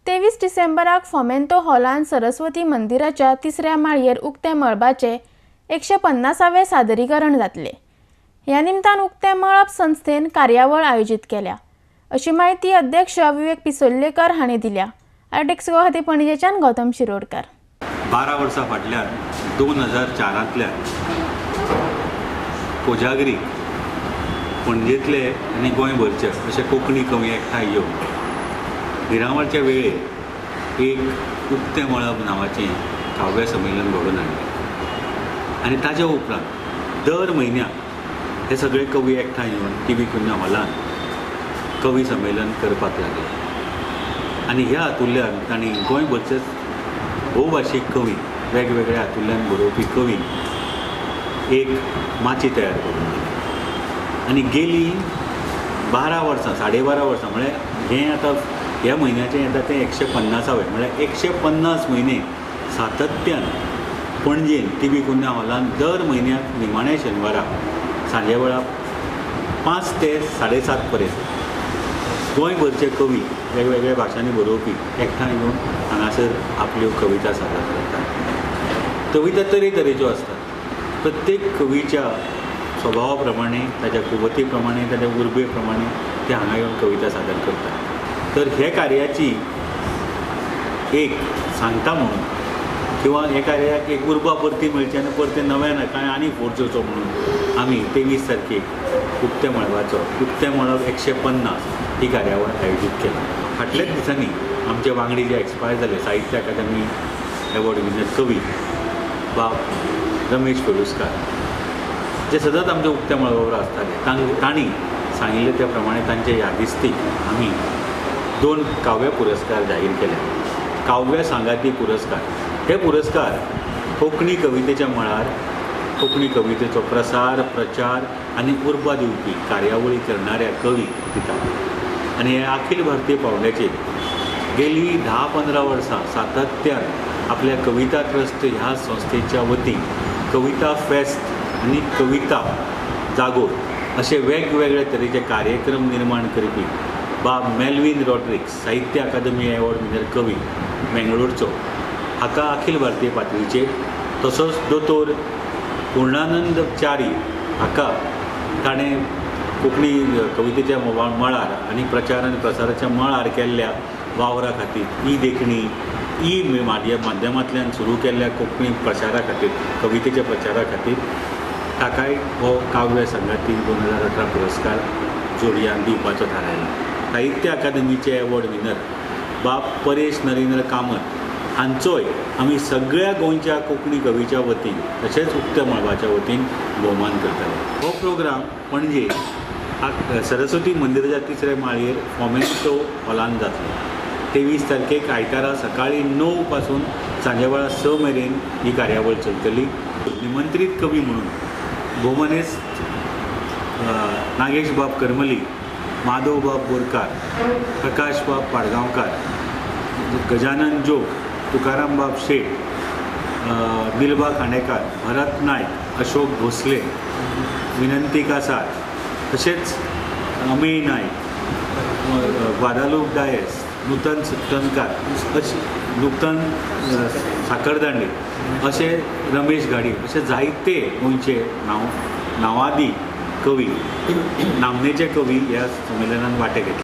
23 डिसेंबराक फोमेंतो हॉलान सरस्वती मंदिराच्या तिसऱ्या माळयेर उक्ते मळबाचे 150वें सादरीकरण जातले। ह्या निमतान उक्ते मळब संस्थेन कार्यावळ आयोजित केल्या अशी माहिती अध्यक्ष विवेक पिसोल्लेकर हांणी दिल्या। आर्टिक्स गुवाहाटी पणजेच्यान गौतम शिरोडकर। 12 वर्सां फाटल्यान 2004तल्यान कोजागरी पणजेतले आनी गोंयभरचे अशे कोंकणी कवी एकठांय येवन मिरामारच्या वेळेर एक उक्तें मळब नांवाचें काव्य संमेलन घडोवन हाडलें आनी ताच्या उपरांत दर म्हयन्याक हे सगळे कवी एकठांय येवन टी.व्ही. कुन्या हॉलान कवी संमेलन करपाक लागले आनी ह्या हातूंतल्यान तांणी गोंयभरचेच भोवभाशीक कवी वेगवेगळ्या हातूंतल्यान बरोवपी कवी एक माची तयार करून दिली आनी गेली 12 वर्सां 12.5 वर्सां म्हळ्यार हें आतां ह्या म्हयन्याचें येता तें 150वें म्हळ्यार 150 म्हयने सातत्यान पणजेन टी.व्ही. कुन्या हॉलान दर म्हयन्याक निमाण्या शेनवाराक सांजे वेळा 5 ते 7:30 पर्यंत गोंयभरचे कवी वेगवेगळ्या भाशांनी बरोवपी एकठांय येवन हांगासर आपल्यो कविता सादर करतात। कविता तरेतरेच्यो आसतात। प्रत्येक कवीच्या स्वभावा प्रमाणे ताच्या कुवते प्रमाणे ताच्या उर्बे प्रमाणे ते हांगा येवन कविता सादर करतात। तर हे कार्याची एक सांगता म्हणून किंवा हे कार्याक एक उर्बा परती मेळची आनी परते नव्यान कांय आनी फोर्स म्हणून आमी 23 तारखेक उक्ते मळबाचो उक्तें मळब 150 ही कार्यावळ आयोजीत केली। फाटल्याच दिसांनी आमचे वांगडी जे एक्सपायर जाले साहित्य अकादमी एवॉर्ड विनर कवी बाब रमेश पेडुस्कार जे सतत आमच्या उक्त्या मळबावर आसताले तांणी सांगिल्ले त्या प्रमाणे तांचे यादिस्तीक आमी 2 काव्य पुरस्कार जाहीर केले। काव्य सांगाती पुरस्कार हे पुरस्कार कोंकणी कवितेच्या मळार कोंकणी कवितेचो प्रसार प्रचार आनी उर्बा दिवपी कार्यावळी करणाऱ्या कवी दितात आनी हे अखिल भारतीय पावंड्याचेर गेली 10-15 वर्सां सातत्यान आपल्या कविता ट्रस्ट ह्या संस्थेच्या वतीन कविता फेस्ट आनी कविता जागोर असे वेगवेगळे तरेचे कार्यक्रम निर्माण करपी बाब मेल्विन रॉड्रिक्स साहित्य अकादमी एवॉर्ड विनर कवी बेंगळूरचो हाका अखिल भारतीय पातळीचेर तसोच दोतोर पूर्णानंद च्यारी हाका ताणें कोंकणी कवितेच्या मळार आनी प्रचार आनी प्रसाराच्या मळार केल्ल्या वावरा खातीर ही देखणी ही माध्यमांतल्यान सुरू केल्ल्या कोंकणी प्रचारा खातीर कवितेच्या प्रचारा खातीर ताकाय हो काव्य संगाती 2018 पुरस्कार जोडयान दिवपाचो थारायला। साहित्य अकादमीचे एवॉर्ड विनर बाब परेश नरेंद्र कामत हांचोय आमी सगळ्या गोंयच्या कोंकणी कवीच्या वतीन तशेंच उक्त्या मळबाच्या वतीन भोवमान करतले। हो प्रोग्राम पणजे सरस्वती मंदिराच्या तिसऱ्या माळयेर फोमेंतो हॉलान जातलो। 23 तारखेक आयतारा सकाळी 9 पासून सांजे वेळा 6 मेरेन ही कार्यावळ चलतली। निमंत्रीत कवी म्हणून भोवमनेस्त नागेश बाब करमली, माधव बाब बोरकार, प्रकाश बाब पाडगांवकार, गजानन जोग, तुकाराम बाब शेट, दिलबा खांडेकार, भरत नायक, अशोक भोसले, विनंती कासार तशेंच अमेय नायक, ग्वादालूप डायस, नूतन सत्तनकार नूतन साखरदांडे अशे रमेश गाडी अशे जायते गोंयचे नांवादी कवी नामनेचे कवी ह्या संमेलनान वांटे घेतले।